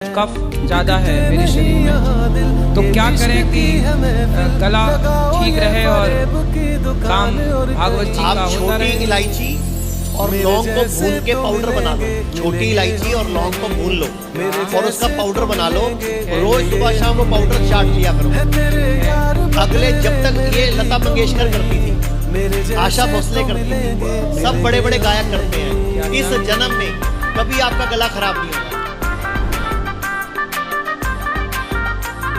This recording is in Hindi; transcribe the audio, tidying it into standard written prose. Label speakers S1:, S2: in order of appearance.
S1: कफ ज़्यादा है मेरे शरीर में, तो क्या करें कि गला ठीक रहे और काम भागवत जी का
S2: आप
S1: होता
S2: छोटी
S1: रहे।
S2: इलायची और लौंग को भून के पाउडर बना लो। छोटी इलायची और लौंग को भून लो और उसका पाउडर बना लो। रोज सुबह शाम वो पाउडर चाट लिया करो। अगले जब तक ये लता मंगेशकर करती थी, आशा भोसले करती थी, सब बड़े बड़े गायक करते हैं, इस जन्म में कभी आपका गला खराब नहीं होगा।